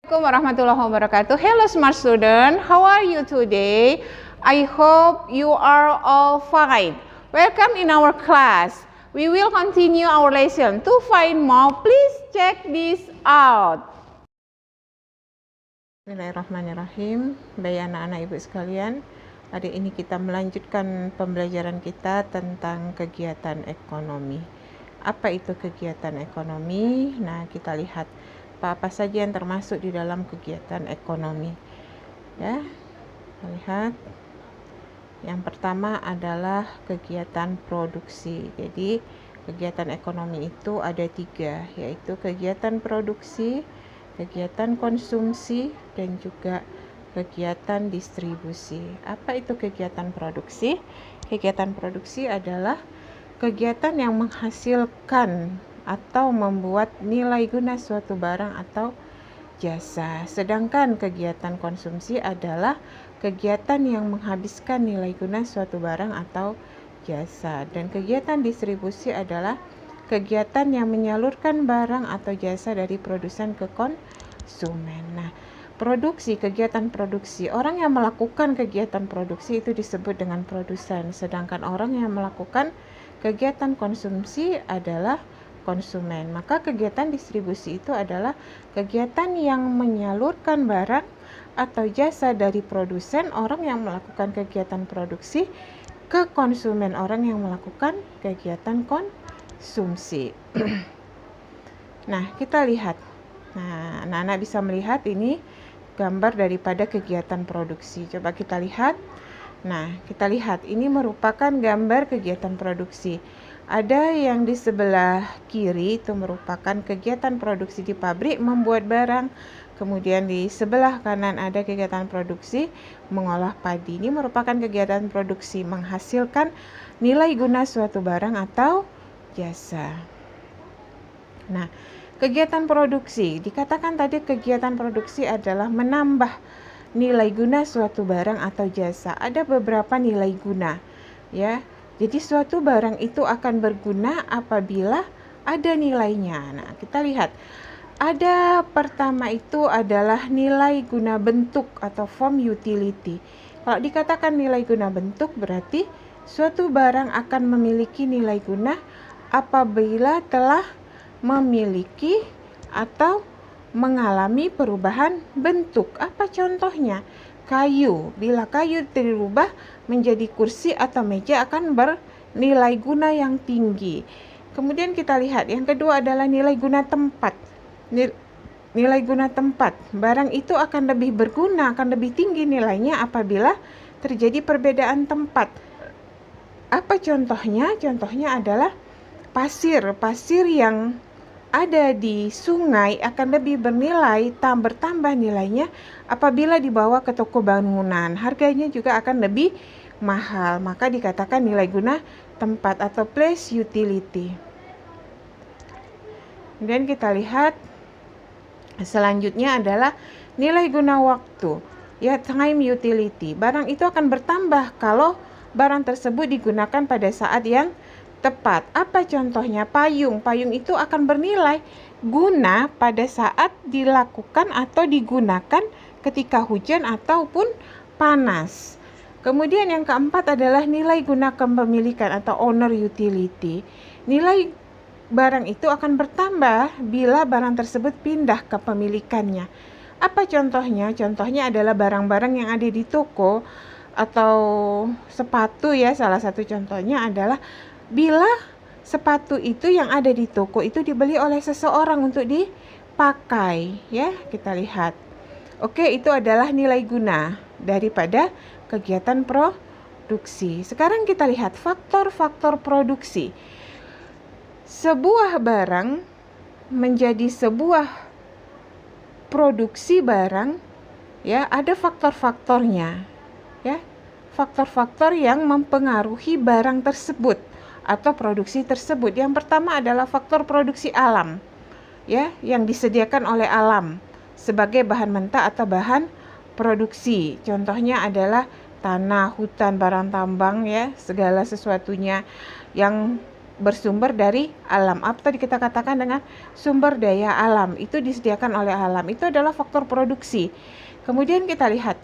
Assalamualaikum warahmatullahi wabarakatuh. Hello smart student, how are you today? I hope you are all fine. Welcome in our class. We will continue our lesson. To find more, please check this out. Bismillahirrahmanirrahim. Baik anak-anak ibu sekalian, hari ini kita melanjutkan pembelajaran kita tentang kegiatan ekonomi. Apa itu kegiatan ekonomi? Nah, kita lihat apa saja yang termasuk di dalam kegiatan ekonomi. Ya, lihat. Yang pertama adalah kegiatan produksi. Jadi, kegiatan ekonomi itu ada 3, yaitu kegiatan produksi, kegiatan konsumsi, dan juga kegiatan distribusi. Apa itu kegiatan produksi? Kegiatan produksi adalah kegiatan yang menghasilkan atau membuat nilai guna suatu barang atau jasa. Sedangkan kegiatan konsumsi adalah kegiatan yang menghabiskan nilai guna suatu barang atau jasa. Dan kegiatan distribusi adalah kegiatan yang menyalurkan barang atau jasa dari produsen ke konsumen. Nah, produksi, kegiatan produksi, orang yang melakukan kegiatan produksi itu disebut dengan produsen. Sedangkan orang yang melakukan kegiatan konsumsi adalah konsumen. Maka kegiatan distribusi itu adalah kegiatan yang menyalurkan barang atau jasa dari produsen, orang yang melakukan kegiatan produksi, ke konsumen, orang yang melakukan kegiatan konsumsi. Nah, kita lihat. Nah, anak-anak bisa melihat ini gambar daripada kegiatan produksi. Coba kita lihat. Nah, kita lihat ini merupakan gambar kegiatan produksi. Ada yang di sebelah kiri itu merupakan kegiatan produksi di pabrik membuat barang. Kemudian di sebelah kanan ada kegiatan produksi mengolah padi. Ini merupakan kegiatan produksi menghasilkan nilai guna suatu barang atau jasa. Nah, kegiatan produksi, dikatakan tadi kegiatan produksi adalah menambah nilai guna suatu barang atau jasa. Ada beberapa nilai guna, ya. Jadi suatu barang itu akan berguna apabila ada nilainya. Nah, kita lihat. Ada pertama itu adalah nilai guna bentuk atau form utility. Kalau dikatakan nilai guna bentuk berarti suatu barang akan memiliki nilai guna apabila telah memiliki atau mengalami perubahan bentuk. Apa contohnya? Kayu. Bila kayu dirubah menjadi kursi atau meja akan bernilai guna yang tinggi. Kemudian kita lihat yang kedua adalah nilai guna tempat. Nilai guna tempat. Barang itu akan lebih berguna, akan lebih tinggi nilainya apabila terjadi perbedaan tempat. Apa contohnya? Contohnya adalah pasir. Pasir yang ada di sungai akan lebih bernilai, bertambah nilainya apabila dibawa ke toko bangunan. Harganya juga akan lebih mahal. Maka dikatakan nilai guna tempat atau place utility. Kemudian kita lihat selanjutnya adalah nilai guna waktu, ya, time utility. Barang itu akan bertambah kalau barang tersebut digunakan pada saat yang tepat. Apa contohnya? Payung. Payung itu akan bernilai guna pada saat dilakukan atau digunakan ketika hujan ataupun panas. Kemudian yang keempat adalah nilai guna kepemilikan atau owner utility. Nilai barang itu akan bertambah bila barang tersebut pindah kepemilikannya. Apa contohnya? Contohnya adalah barang-barang yang ada di toko atau sepatu, ya. Salah satu contohnya adalah bila sepatu itu yang ada di toko itu dibeli oleh seseorang untuk dipakai, ya. Kita lihat. Oke, itu adalah nilai guna daripada kegiatan produksi. Sekarang kita lihat faktor-faktor produksi. Sebuah barang menjadi sebuah produksi barang, ya, ada faktor-faktornya, ya. Faktor-faktor yang mempengaruhi barang tersebut atau produksi tersebut. Yang pertama adalah faktor produksi alam, ya, yang disediakan oleh alam sebagai bahan mentah atau bahan produksi. Contohnya adalah tanah, hutan, barang tambang, ya, segala sesuatunya yang bersumber dari alam. Apa tadi kita katakan dengan sumber daya alam? Itu disediakan oleh alam. Itu adalah faktor produksi. Kemudian kita lihat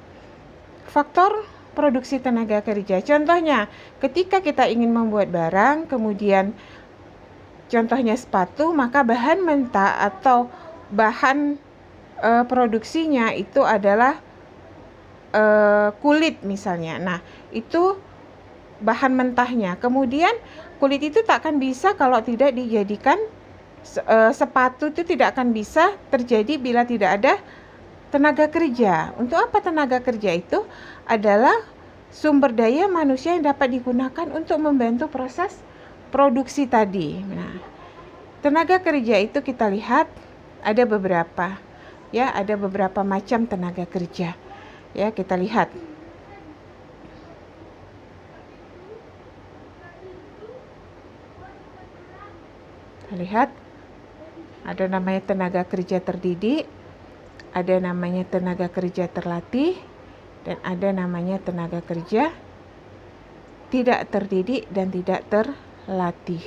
faktor produksi tenaga kerja. Contohnya, ketika kita ingin membuat barang, kemudian contohnya sepatu, maka bahan mentah atau bahan produksinya itu adalah kulit misalnya. Nah, itu bahan mentahnya. Kemudian kulit itu tak akan bisa kalau tidak dijadikan sepatu, itu tidak akan bisa terjadi bila tidak ada tenaga kerja. Untuk apa tenaga kerja? Itu adalah sumber daya manusia yang dapat digunakan untuk membantu proses produksi tadi. Nah, tenaga kerja itu kita lihat ada beberapa, ya, ada beberapa macam tenaga kerja. Ya, kita lihat. Kita lihat ada namanya tenaga kerja terdidik, ada namanya tenaga kerja terlatih, dan ada namanya tenaga kerja tidak terdidik dan tidak terlatih.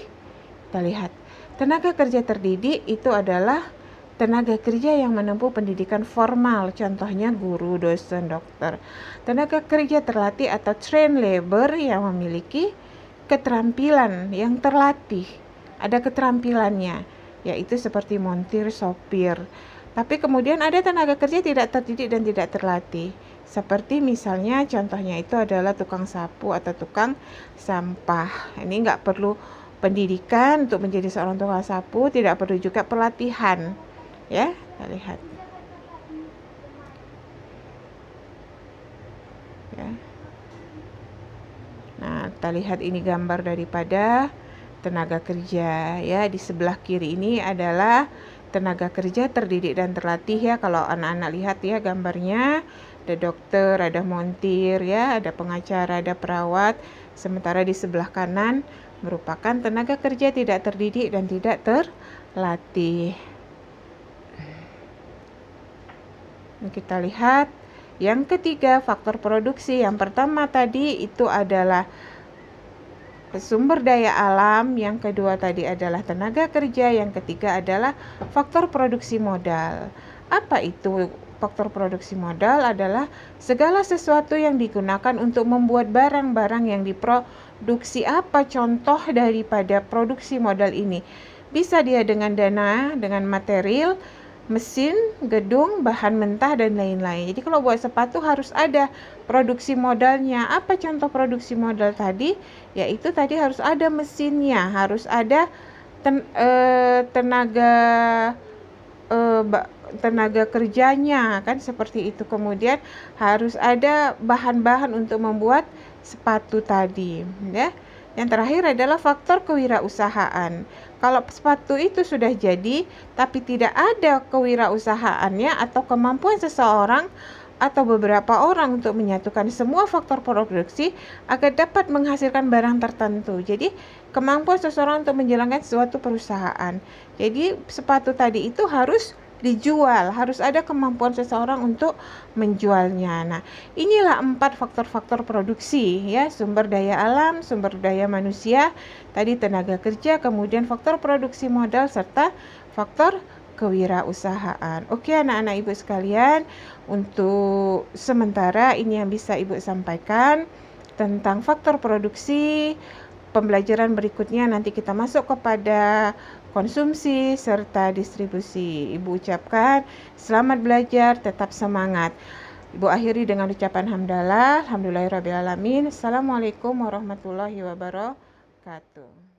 Kita lihat, tenaga kerja terdidik itu adalah tenaga kerja yang menempuh pendidikan formal, contohnya guru, dosen, dokter. Tenaga kerja terlatih atau trained labor yang memiliki keterampilan yang terlatih, ada keterampilannya, yaitu seperti montir, sopir. Tapi kemudian ada tenaga kerja tidak terdidik dan tidak terlatih, seperti misalnya contohnya itu adalah tukang sapu atau tukang sampah. Ini nggak perlu pendidikan untuk menjadi seorang tukang sapu, tidak perlu juga pelatihan. Ya, kita lihat. Ya. Nah, kita lihat ini gambar daripada tenaga kerja, ya. Di sebelah kiri ini adalah tenaga kerja terdidik dan terlatih, ya. Kalau anak-anak lihat ya gambarnya, ada dokter, ada montir, ya, ada pengacara, ada perawat. Sementara di sebelah kanan merupakan tenaga kerja tidak terdidik dan tidak terlatih. Kita lihat yang ketiga, faktor produksi. Yang pertama tadi itu adalah sumber daya alam, yang kedua tadi adalah tenaga kerja, yang ketiga adalah faktor produksi modal. Apa itu faktor produksi modal? Adalah segala sesuatu yang digunakan untuk membuat barang-barang yang diproduksi. Apa contoh daripada produksi modal ini? Bisa dia dengan dana, dengan material, mesin, gedung, bahan mentah, dan lain-lain. Jadi kalau buat sepatu harus ada produksi modalnya. Apa contoh produksi modal tadi? Yaitu tadi harus ada mesinnya, harus ada tenaga kerjanya, kan seperti itu. Kemudian harus ada bahan-bahan untuk membuat sepatu tadi, ya. Yang terakhir adalah faktor kewirausahaan. Kalau sepatu itu sudah jadi, tapi tidak ada kewirausahaannya atau kemampuan seseorang atau beberapa orang untuk menyatukan semua faktor produksi agar dapat menghasilkan barang tertentu. Jadi, kemampuan seseorang untuk menjalankan suatu perusahaan. Jadi, sepatu tadi itu harus dijual, harus ada kemampuan seseorang untuk menjualnya. Nah, inilah 4 faktor-faktor produksi, ya, sumber daya alam, sumber daya manusia, tadi tenaga kerja, kemudian faktor produksi modal serta faktor kewirausahaan. Oke, anak-anak Ibu sekalian, untuk sementara ini yang bisa Ibu sampaikan tentang faktor produksi. Pembelajaran berikutnya nanti kita masuk kepada konsumsi serta distribusi. Ibu ucapkan selamat belajar, tetap semangat. Ibu akhiri dengan ucapan hamdalah. Alhamdulillahirrabbilalamin. Assalamualaikum warahmatullahi wabarakatuh.